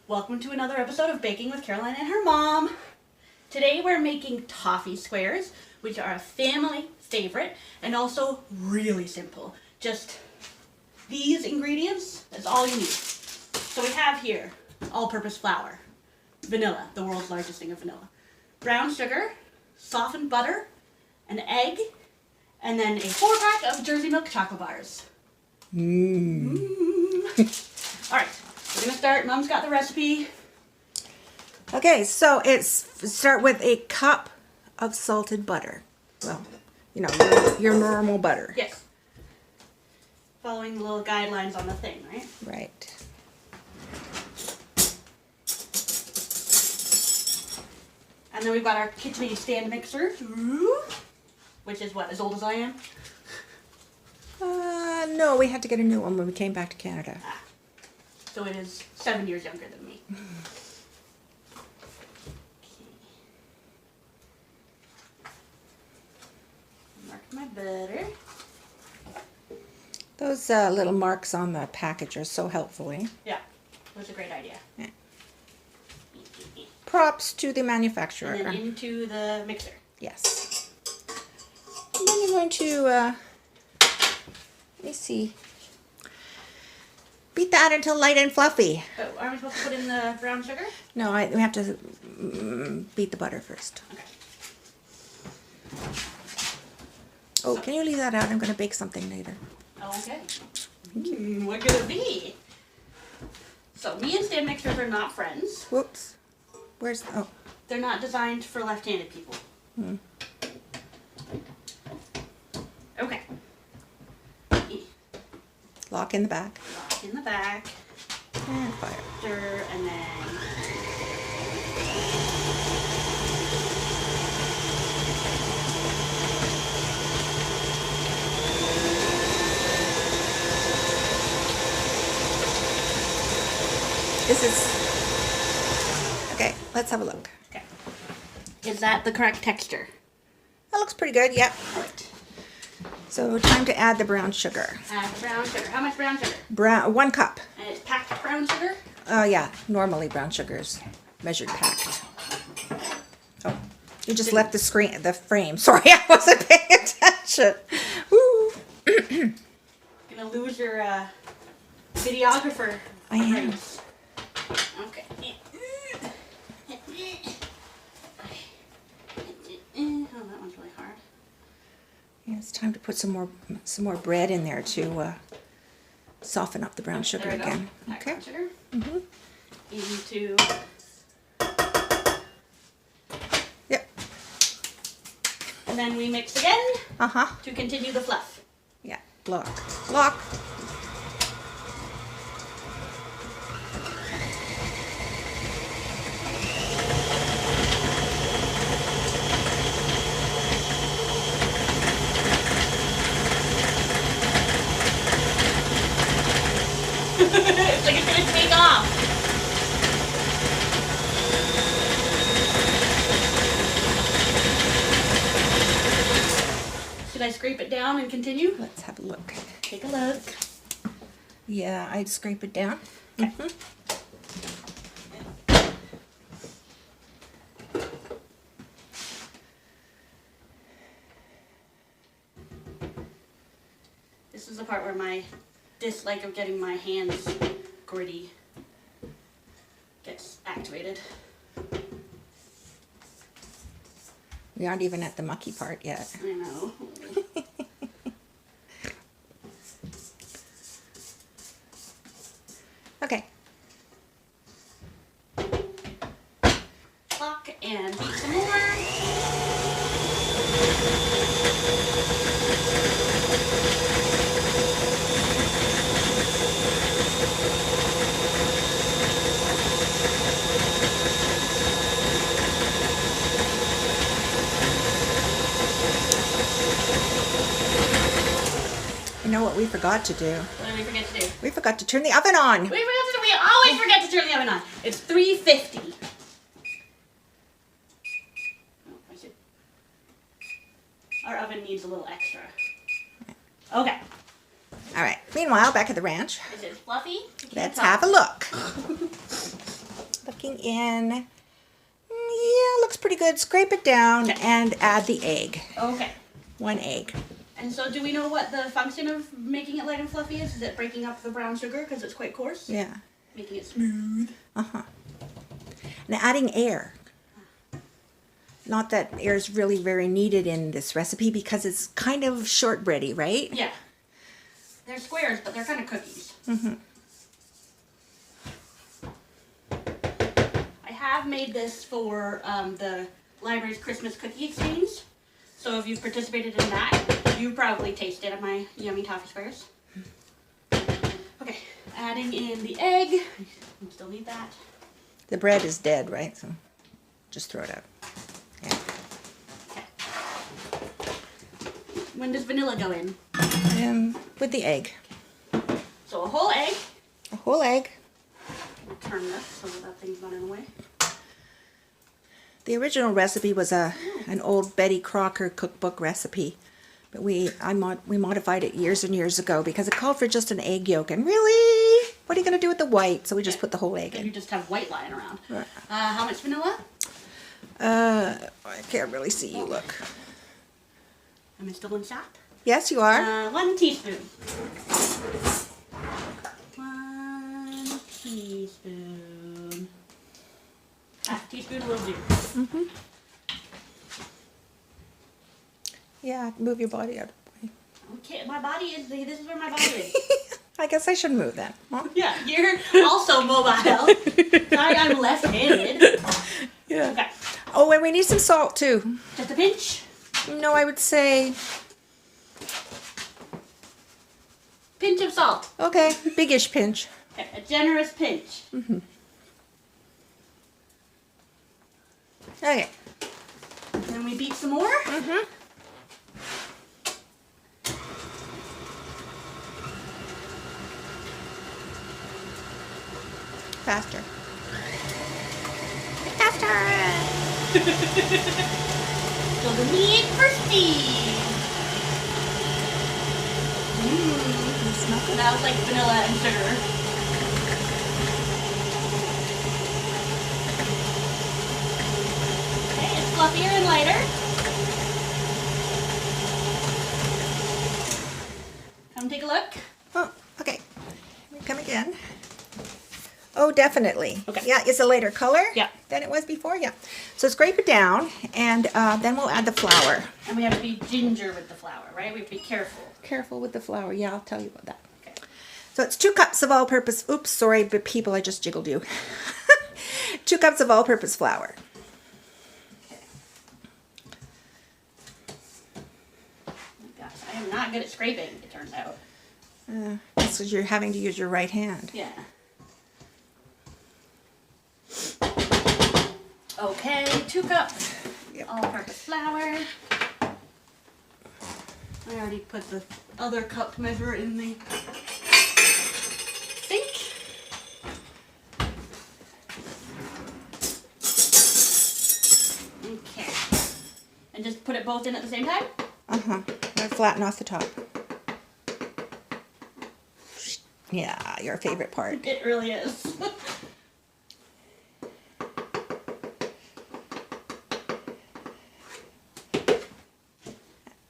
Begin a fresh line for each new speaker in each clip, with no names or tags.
Welcome to another episode of Baking with Caroline and her mom. Today we're making Toffee Squares, which are a family favorite and also really simple. Just these ingredients, that's all you need. So we have here all-purpose flour, vanilla, the world's largest thing of vanilla, brown sugar, softened butter, an egg, and then a 4-pack of Jersey milk chocolate bars. All right, we're going to start. Mom's got the recipe.
Okay, so start with a cup of salted butter. Well, you know, your normal butter.
Yes. Following the little guidelines on the thing, right?
Right.
And then we've got our KitchenAid stand mixer, which is what, as old as I am?
No, we had to get a new one when we came back to Canada.
Ah. So it is 7 years younger than me. Mark my butter.
Those little marks on the package are so helpful, eh?
Yeah, it was a great idea.
Yeah. Props to the manufacturer.
And then into the mixer.
Yes. And then you're going to, let me see, beat that until light and fluffy.
Oh, aren't we supposed to put in the brown sugar?
No, we have to beat the butter first.
Okay.
Oh, can you leave that out? I'm going to bake something later.
Okay. What could it be? So me and stand mixers are not friends.
Whoops. Where's, oh.
They're not designed for left-handed people. Okay.
Lock in the back.
Lock in the back.
And fire.
Stir, and then...
This is, okay, let's have a look.
Okay. Is that the correct texture?
That looks pretty good, yep.
All right.
So time to add the brown sugar.
Add the brown sugar. How much brown sugar?
1 cup.
And it's packed brown sugar?
Yeah, normally brown sugar is measured packed. Oh, you just left the frame. Sorry, I wasn't paying attention. Woo.
Gonna lose your videographer.
I am.
Race. Okay. Oh, that one's really hard.
Yeah, it's time to put some more bread in there to soften up the brown sugar
There we
again.
go.
Okay.
Brown sugar. Into.
Yep.
And then we mix again to continue the fluff.
Yeah. Lock. Lock.
It's like it's gonna take off. Should I scrape it down and continue?
Let's have a look.
Take a look.
Yeah, I'd scrape it down.
Okay. This is the part where my dislike of getting my hands gritty gets activated.
We aren't even at the mucky part yet.
I know.
Okay.
Lock and beat some more.
You know what we forgot to do?
What did we forget to do?
We forgot to turn the oven on.
We always forget to turn the oven on. It's 350. Oh, I should. Our oven needs a little extra. Okay.
All right. Meanwhile, back at the ranch,
Is it fluffy?
let's have a look. taking in, yeah, looks pretty good. Scrape it down and add the egg.
Okay.
1 egg.
And so do we know what the function of making it light and fluffy is? Is it breaking up the brown sugar because it's quite coarse?
Yeah.
Making it smooth.
Uh-huh. And adding air. Not that air is really very needed in this recipe because it's kind of shortbready, right?
Yeah. They're squares, but they're kind of cookies.
Mm-hmm.
I have made this for the library's Christmas cookie exchange. So if you've participated in that, you probably tasted my yummy Toffee Squares. Okay, adding in the egg. We still need that.
The bread is dead, right? So just throw it out. Yeah.
Okay. When does vanilla go in?
With the egg.
So a whole egg.
A whole egg.
I'll turn this so that thing's not in the way.
The original recipe was an old Betty Crocker cookbook recipe, but we modified it years and years ago because it called for just an egg yolk. And really, what are you going to do with the white? So we just put the whole egg
You
in.
just have white lying around.
Right.
How much vanilla?
I can't really see you. Look.
Am I still in shot?
Yes, you are.
1 teaspoon. 1 teaspoon. Half a teaspoon will do.
Mm-hmm. Yeah, move your body out of the way.
Okay, my body is, this is where my body is.
I guess I should move then. Huh?
Yeah, you're also mobile. Sorry, I'm left-handed.
Yeah.
Okay,
Oh, and we need some salt too.
just a pinch.
No, I would say,
Pinch of salt.
okay, biggish pinch.
Okay, a generous pinch.
Mm-hmm. Okay.
Then we beat some more.
Mm-hmm. Faster. Faster!
So the meat crispy.
Smell good?
Smells like vanilla and sugar. Okay, it's fluffier and lighter. Come take a look.
Oh, okay. Come again. Oh, definitely.
Okay.
Yeah, it's a lighter color
Yeah.
than it was before. Yeah. So scrape it down, and then we'll add the flour.
And we have to be ginger with the flour, right? We have to be careful.
Careful with the flour. Yeah, I'll tell you about that.
Okay.
So it's 2 cups of all-purpose. Oops, sorry, but people, I just jiggled you. 2 cups of all-purpose flour.
Okay. Oh my gosh, I am not good at scraping, it turns out.
That's because you're having to use your right hand.
Yeah. Okay, 2 cups.
Yep.
All-purpose flour. I already put the other cup measure in the sink. Okay. And just put it both in at the same time?
Uh-huh. Now flatten off the top. Yeah, your favorite part.
It really is.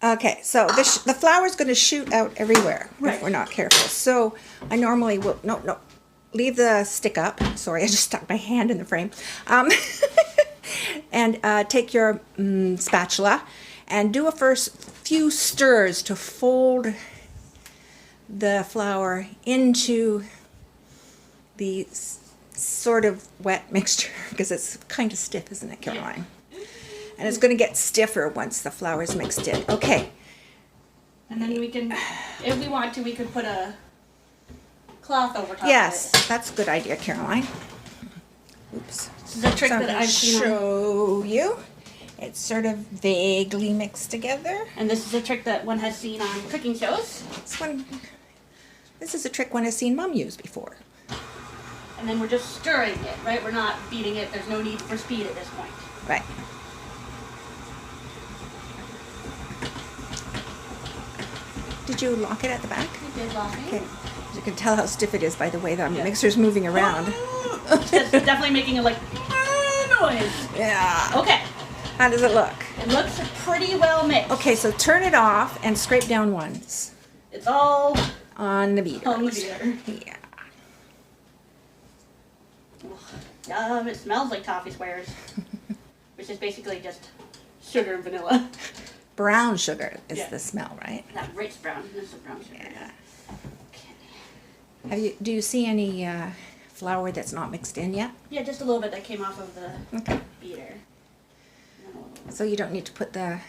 Okay, so the flour is going to shoot out everywhere
Right.
if we're not careful. So I normally will, no, leave the stick up. Sorry, I just stuck my hand in the frame. And take your spatula and do a first few stirs to fold the flour into the sort of wet mixture because it's kind of stiff, isn't it, Caroline? And it's going to get stiffer once the flour is mixed in. Okay.
And then we can, if we want to, we could put a cloth over top
Yes,
of it.
that's a good idea, Caroline. Oops.
This is a trick
So I'm
that
going
I've
to
seen on,
show you. It's sort of vaguely mixed together.
and this is a trick that one has seen on cooking shows.
This is a trick one has seen Mom use before.
And then we're just stirring it, right? We're not beating it. There's no need for speed at this point.
Right. Did you lock it at the back?
We did locking.
Okay. You can tell how stiff it is by the way the mixer's moving around.
It's definitely making a like noise.
Yeah.
Okay.
How does it look?
It looks pretty well mixed.
Okay, so turn it off and scrape down once.
It's all
on the beater.
on the beater.
Yeah.
Yum, it smells like Toffee Squares. Which is basically just sugar and vanilla.
Brown sugar is the smell, right?
That rich brown. This is brown sugar.
Yeah.
Okay.
Do you see any flour that's not mixed in yet?
Yeah, just a little bit that came off of the beater.
So you don't need to put the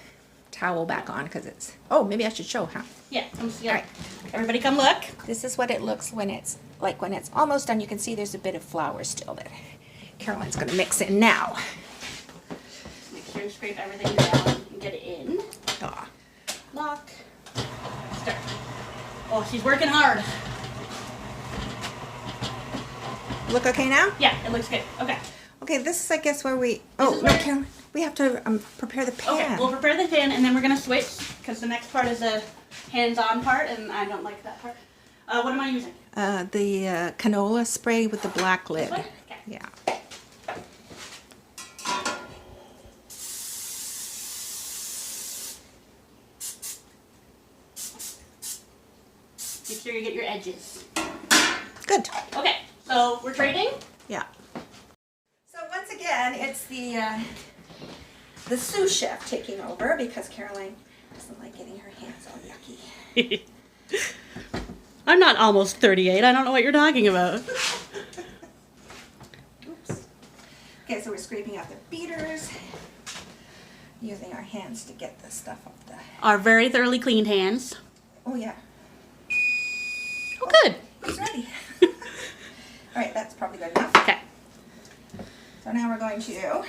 towel back on because it's... Oh, maybe I should show, huh?
Yeah, I'm just
All right.
Everybody come look.
This is what it looks when it's almost done. You can see there's a bit of flour still that Caroline's going to mix in now.
Make sure you scrape everything down and get it in.
Ah.
Lock. Start. Oh, she's working hard.
Look okay now?
Yeah, it looks good. Okay.
Okay, this is, I guess, where we...
Oh, no,
Caroline, we have to prepare the pan.
Okay, we'll prepare the pan and then we're going to switch because the next part is a hands-on part and I don't like that part. What am I using?
The canola spray with the black lid.
This one? Okay.
Yeah.
Make sure you get your edges.
Good.
Okay, so we're trading.
Yeah. So once again, it's the sous chef taking over because Caroline doesn't like getting her hands all yucky.
I'm not almost 38. I don't know what you're talking about.
Oops. Okay, so we're scraping out the beaters, using our hands to get the stuff off the...
Our very thoroughly cleaned hands.
Oh, yeah.
Oh, good.
It's ready. All right, that's probably good enough.
Okay.
So now we're going to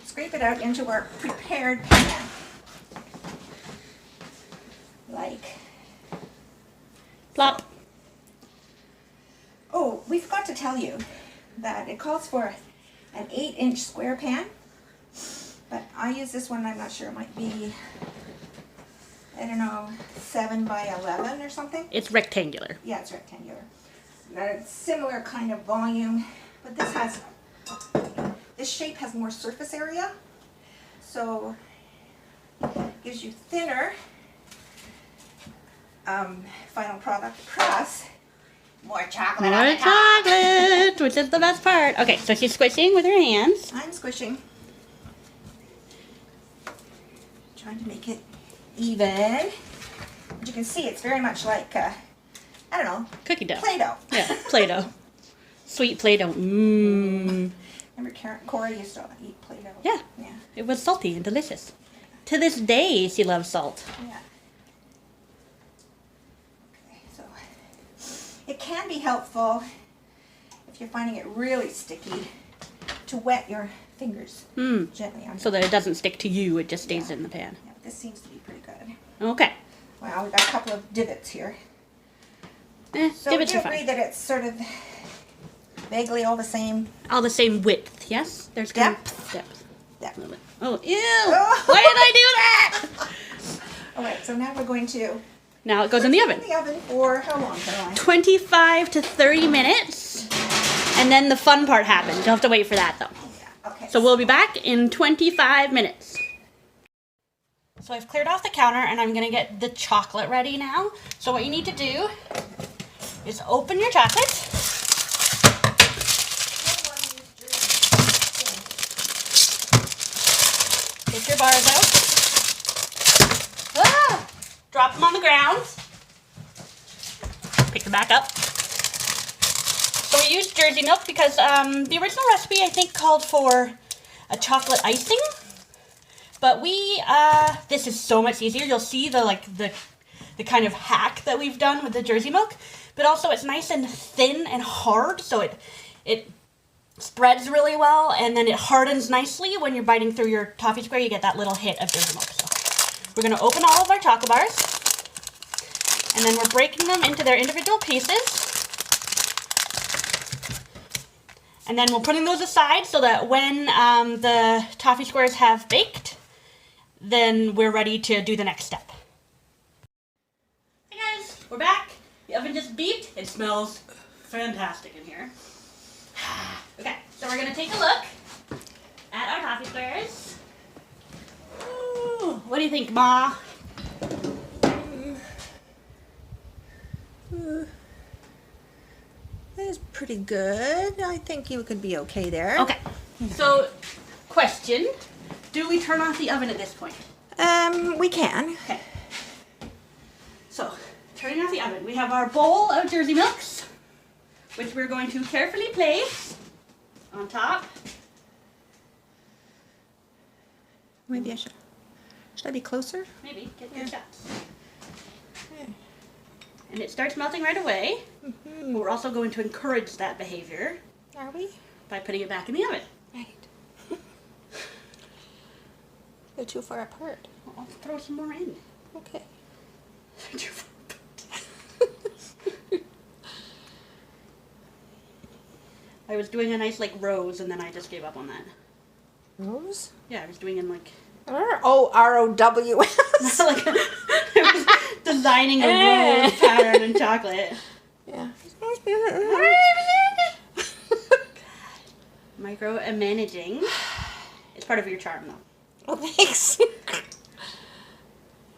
scrape it out into our prepared pan. Like,
Plop.
oh, we forgot to tell you that it calls for an 8-inch square pan, but I use this one. I'm not sure, it might be, I don't know, 7 by 11 or something.
It's rectangular.
Yeah, it's rectangular. Got a similar kind of volume, but this shape has more surface area, so gives you thinner final product plus more chocolate on
More
the top.
chocolate, which is the best part. Okay, so she's squishing with her hands.
I'm squishing. Trying to make it even. But you can see it's very much like, I don't know,
Cookie dough.
Play-Doh.
Yeah, Play-Doh. Sweet Play-Doh. Mmm.
Remember Cora used to eat Play-Doh?
Yeah.
Yeah.
It was salty and delicious. To this day, she loves salt.
Yeah. Okay, so it can be helpful if you're finding it really sticky to wet your fingers gently on
So that it doesn't stick to you, it just stays in the pan.
Yeah, this seems to be pretty good.
Okay.
Wow, we got a couple of divots here. So
divots
you
are
agree
fine.
that it's sort of vaguely all the same
All the same width, yes? There's
depth?
Depth.
depth.
A little bit. Oh, ew!
Oh.
Why did I do that?
All right, so now we're going to
Now it goes in the oven.
In the oven for how long, Caroline?
25 to 30 minutes. And then the fun part happens. You'll have to wait for that, though.
Yeah, okay.
So we'll be back in 25 minutes. So I've cleared off the counter and I'm going to get the chocolate ready now. So what you need to do is open your chocolate. Get your bars out. Ah! Drop them on the ground. Pick them back up. So we used Jersey milk because the original recipe I think called for a chocolate icing. But this is so much easier. You'll see the kind of hack that we've done with the Jersey milk. But also it's nice and thin and hard, so it spreads really well, and then it hardens nicely when you're biting through your toffee square. You get that little hit of Jersey milk. So we're going to open all of our chocolate bars, and then we're breaking them into their individual pieces. And then we're putting those aside so that when the toffee squares have baked, then we're ready to do the next step. Hey guys, we're back. The oven just beeped. It smells fantastic in here. Okay, so we're gonna take a look at our Toffee Squares. Ooh, what do you think, Ma?
That is pretty good. I think you could be okay there.
Okay, so question, do we turn off the oven at this point?
We can.
Okay. So, turning off the oven, we have our bowl of Jersey milks, which we're going to carefully place on top.
Maybe I should I be closer?
Maybe, get good shots. And it starts melting right away. But we're also going to encourage that behavior.
Are we?
By putting it back in the oven.
Right. They're too far apart.
I'll throw some more in.
Okay.
They're too far apart. I was doing a nice like rose and then I just gave up on that.
Rose?
Yeah, I was doing in like...
Oh, R-O-W-S.
Like, I was designing a rose pattern in chocolate.
Yeah.
Micromanaging. It's part of your charm, though.
Oh, thanks.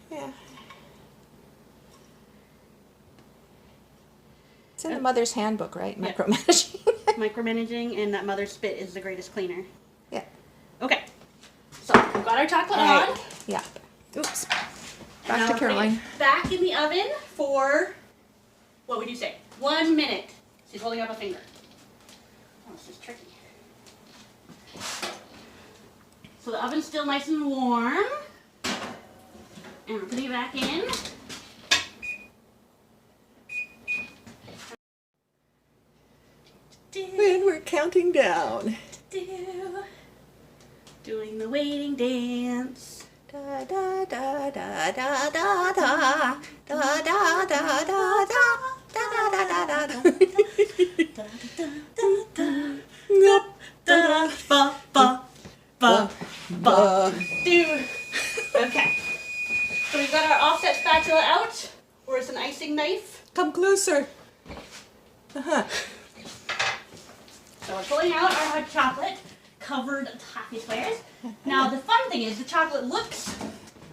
Yeah. It's in the mother's handbook, right?
Yeah.
Micromanaging.
Micromanaging, and that mother's spit is the greatest cleaner.
Yeah.
Okay. So, we've got our chocolate
Right.
on.
Yeah. Oops.
And
Back to Caroline.
Back in the oven for, what would you say? 1 minute. She's holding up a finger. Oh, this is tricky. So the oven's still nice and warm. And we're putting it back in.
And we're counting down.
Doing the waiting dance.
Da da da da da da da da da da da da
Okay. So we've got our offset spatula out, or it's an icing knife.
Come closer.
So we're pulling out our hot chocolate covered Toffee Squares. Now the fun thing is the chocolate looks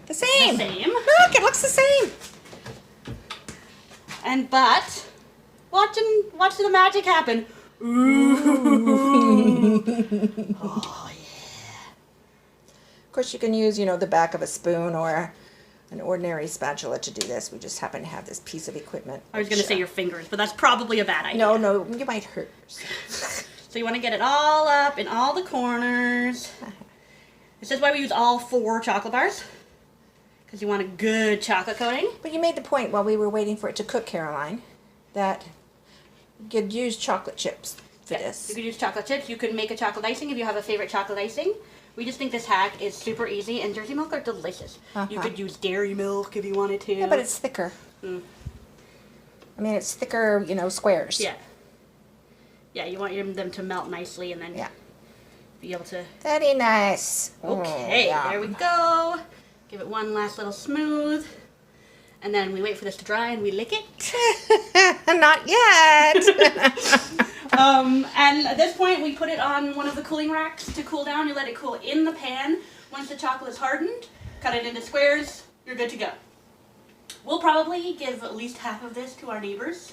The same.
the same.
Look, it looks the same.
But watch the magic happen. Ooh. Oh yeah.
Of course, you can use, the back of a spoon or an ordinary spatula to do this. We just happen to have this piece of equipment.
I was going to say your fingers, but that's probably a bad idea.
No, you might hurt yourself.
So you want to get it all up in all the corners. This is why we use all 4 chocolate bars. Because you want a good chocolate coating.
But you made the point while we were waiting for it to cook, Caroline, that you could use chocolate chips for this.
You could use chocolate chips. You could make a chocolate icing if you have a favorite chocolate icing. We just think this hack is super easy, and Jersey milk are delicious. You could use dairy milk if you wanted to.
Yeah, but it's thicker. I mean, it's thicker, squares.
Yeah. Yeah, you want them to melt nicely and then be able to...
Very nice.
Okay, there we go. Give it one last little smooth. And then we wait for this to dry and we lick it.
Not yet.
And at this point, we put it on one of the cooling racks to cool down. You let it cool in the pan. Once the chocolate is hardened, cut it into squares. You're good to go. We'll probably give at least half of this to our neighbors.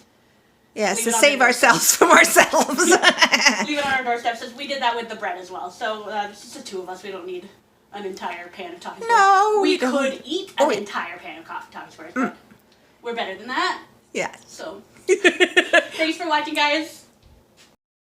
Yes, to save ourselves from ourselves.
Leave it on our doorstep. Since we did that with the bread as well. So it's just the 2 of us. We don't need an entire pan of Toffee Squares.
No,
we could eat an entire pan of Toffee Squares, but we're better than that.
Yeah.
So, thanks for watching, guys.